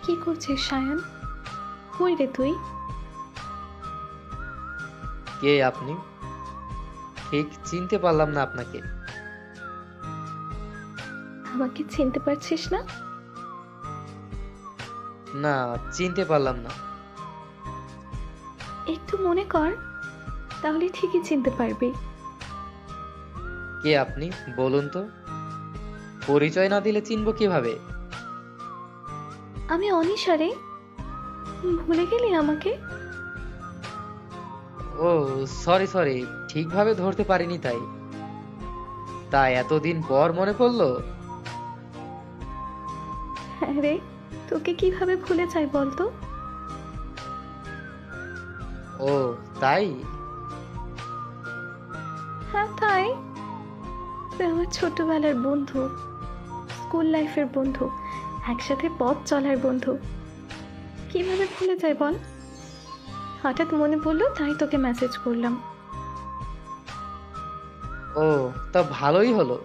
কি করছিস সায়ান? কই রে তুই? কে আপনি? ঠিক চিনতে পারলাম না আপনাকে। আমাকে চিনতে পারছিস না? না, চিনতে পারলাম না। একটু মনে কর, তাহলে ঠিকই চিনতে পারবি। কে আপনি বলুন তো? পরিচয় না দিলে চিনব কিভাবে? আমি অনিশা রে। ভুলে গেলি আমাকে? ও, সরি সরি, ঠিকভাবে ধরতে পারিনি তাই। তাই এতদিন পর মনে পড়লো? হ্যাঁ রে, তোকে কিভাবে ভুলে যাই বলতো? ও, তাই? হ্যাঁ তাই। তুই আমার ছোটবেলার বন্ধু, স্কুল লাইফের বন্ধু, একসাথে পথ চলার বন্ধু। কিভাবে ভুলে যাই বল? হঠাৎ মনে পড়লো তাই তোকে মেসেজ করলাম। ও, তা ভালোই হলো।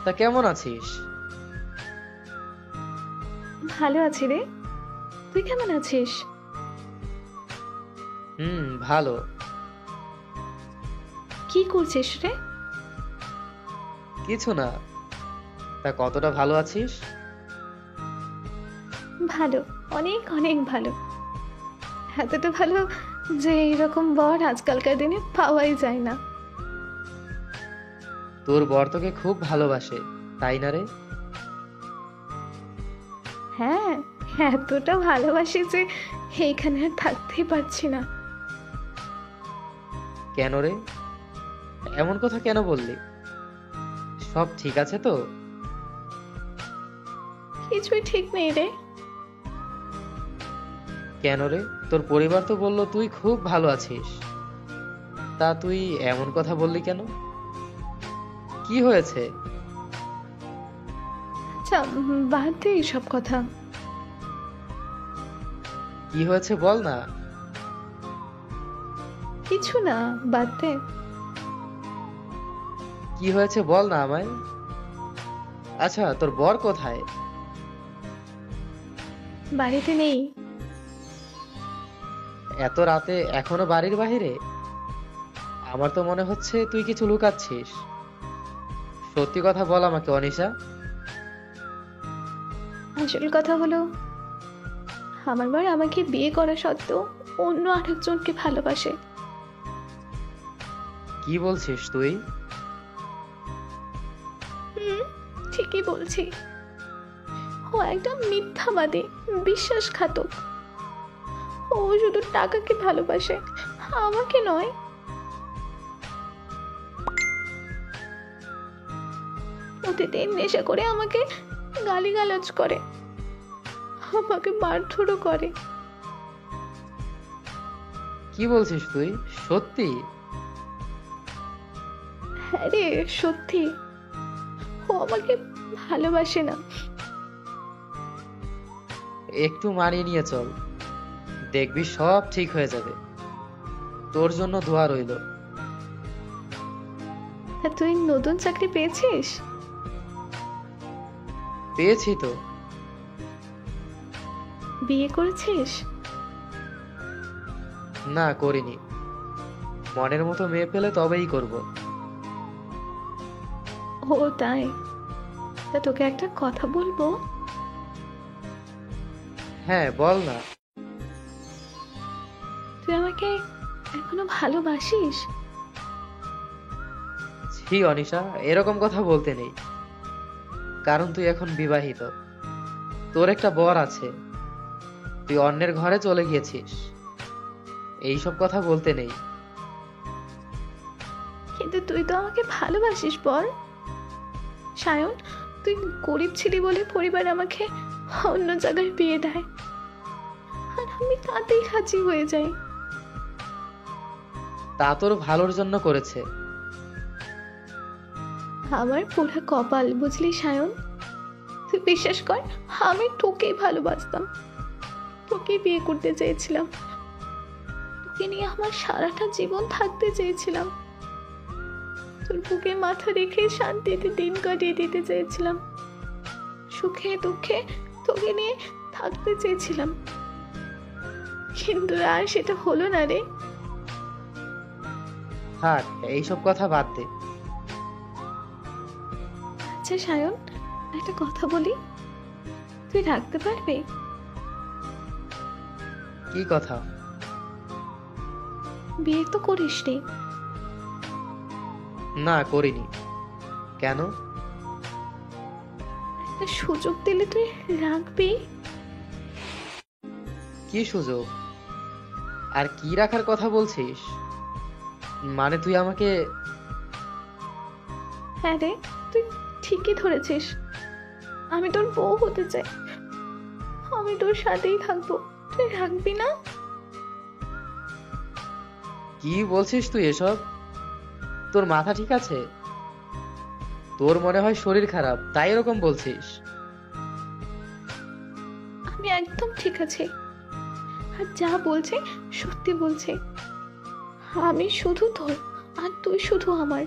তা কেমন আছিস? ভালো আছি রে, তুই কেমন আছিস? ভালো। কি করছিস রে? কিছু না। তা কতটা ভালো আছিস? ভালো, অনেক অনেক ভালো। এতটা ভালো যে এইরকম বর আজকালকার দিনে পাওয়াই যায় না। তোর বর তোকে খুব ভালোবাসে, তাই না রে? হ্যাঁ, এতটা ভালোবাসি যে এইখানে আর থাকতেই পারছি না। কেন রে? এমন কথা কেন বললি? সব ঠিক আছে তো? কিছুই ঠিক নেই রে। কেন রে? তোর পরিবার তো বললো তুই খুব ভালো আছিস। তা তুই এমন কথা বললি কেন? কি হয়েছে? আচ্ছা, বাদ দে সব কথা। কি হয়েছে বল না। কিছু না, বাদ দে। কি হয়েছে বল না আমায়। আচ্ছা, তোর বর কোথায়? বাড়িতে নেই। এত রাতে এখনো বাড়ির বাইরে? আমার তো মনে হচ্ছে তুই কিছু লুকাচ্ছিস। সত্যি কথা বল আমাকে অনিশা। আসল কথা হলো, আমার বর আমাকে বিয়ে করা সত্ত্বেও অন্য আরেকজনকে ভালোবাসে। কি বলছিস তুই? হুম, ঠিকই বলছি। ও একদম মিথ্যাবাদী, বিশ্বাসঘাতক। ও শুধু টাকাকে ভালোবাসে, আমাকে নয়। প্রতিদিন নেশা করে আমাকে গালিগালাজ করে, আমাকে মারধরও করে। কি বলছিস তুই? সত্যি? হ্যাঁ রে, সত্যি। ও আমাকে ভালোবাসে না। একটু মানিয়ে নিয়ে চল, দেখবি সব ঠিক হয়ে যাবে। তোর জন্য দোয়া রইলো। তা তুই নতুন চাকরি পেয়েছিস? পেয়েছি তো। বিয়ে করেছিস? না, করিনি। মনের মতো মেয়ে পেলে তবেই করব। ও তাই? তা তোকে একটা কথা বলবো। হ্যাঁ, বল না। তুই আমাকে এখনো ভালোবাসিস? ছি অনিশা, এরকম কথা বলতে নেই। কারণ তুই এখন বিবাহিত, তোর একটা বর আছে, তুই অন্যের ঘরে চলে গিয়েছিস। এইসব কথা বলতে নেই। কিন্তু তুই তো আমাকে ভালোবাসিস বল। সায়ন, তুই গরিব ছিলি বলে পরিবার আমাকে অন্য জায়গায় বিয়ে দেয়, আর আমি তাতেই রাজি হয়ে যাই। তা তোর ভালোর জন্য করেছে। আমার পুরা কপাল বুঝলি সায়ন। তুই বিশ্বাস কর, আমি তোকেই ভালোবাসতাম, তোকে বিয়ে করতে চেয়েছিলাম, তোকে নিয়ে আমার সারাটা জীবন থাকতে চেয়েছিলাম, তোর বুকে মাথা রেখে শান্তিতে দিন কাটিয়ে দিতে চেয়েছিলাম। সুখে দুঃখে তোকে নিয়ে থাকতে চেয়েছিলাম, কিন্তু আর সেটা হলো না রে। থাক, এইসব কথা বাদ দে। আচ্ছা সায়ন, একটা কথা বলি, তুই রাখতে পারবি? কি কথা? বিয়ে তো করিস নি। না, করিনি। কেন? একটা সুযোগ দিলে তুই রাখবি? কি সুযোগ? আর কি রাখার কথা বলছিস? মানে তুই আমাকে... হ্যাঁ রে, তুই ঠিকই ধরেছিস। আমি তোর বউ হতে চাই, আমি তোর সাথেই থাকবো, তুই রাখবি না? কি বলছিস তুই এসব? তোর মাথা ঠিক আছে? তোর মনে হয় শরীর খারাপ, তাই এরকম বলছিস? আমি একদম ঠিক আছে, আর যা বলছে সত্যি বলছে। আমি শুধু তোর, আর তুই শুধু আমার।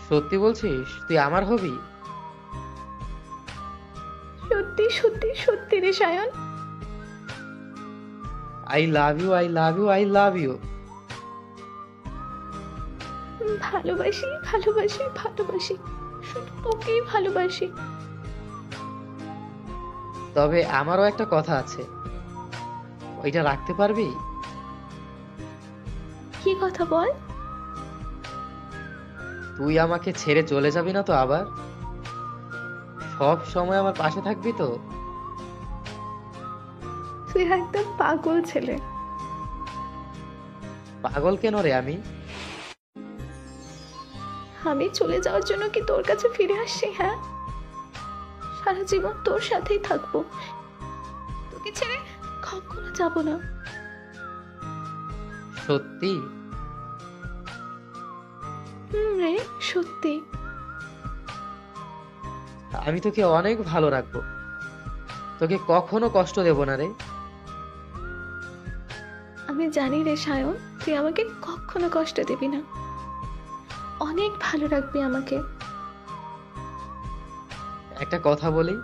সত্যি বলছিস? তুই আমার হবি? সত্যি সত্যি সত্যি রে Sayan. I love you, I love you, I love you. ভালোবাসি ভালোবাসি ভালোবাসি, শুধু তোকেই ভালোবাসি। তবে আমারও একটা কথা আছে, ওইটা রাখতে পারবি? কি কথা বল? তুই আমাকে ছেড়ে চলে যাবি না তো আবার? সব সময় আমার পাশে থাকবি তো? তুই একদম পাগল ছেলে। পাগল কেন রে আমি? আমি চলে যাওয়ার জন্য কি তোর কাছে ফিরে আসছি? হ্যাঁ, সারা জীবন তোর সাথেই থাকবো, তোকে ছেড়ে কখনো যাব না। সত্যি? রে, সত্যি। আমি তোকে অনেক ভালো রাখবো, তোকে কখনো কষ্ট দেব না রে। আমি জানি রে সায়ন, তুই আমাকে কখনো কষ্ট দিবি না, অনেক ভালো রাখবি আমাকে। একটা কথা বলি?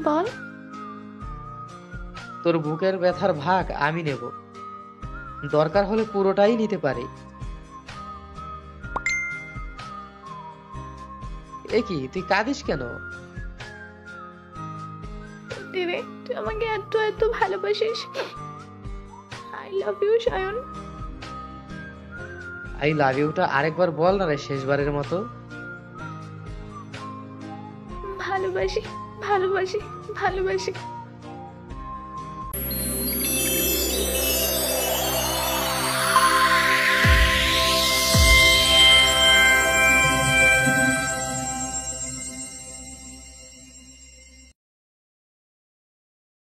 বল। তোর বুকের ব্যথার ভাগ আমি নেব, দরকার হলে পুরোটাই নিতে পারি। এ কি, তুই কাঁদিস কেন? সত্যি রে, তুই আমাকে এত এত ভালোবাসিস। I love you Sayan. I love ইউটা আরেকবার বল না রে, শেষবারের মতো। ভালোবাসি ভালোবাসি ভালোবাসি।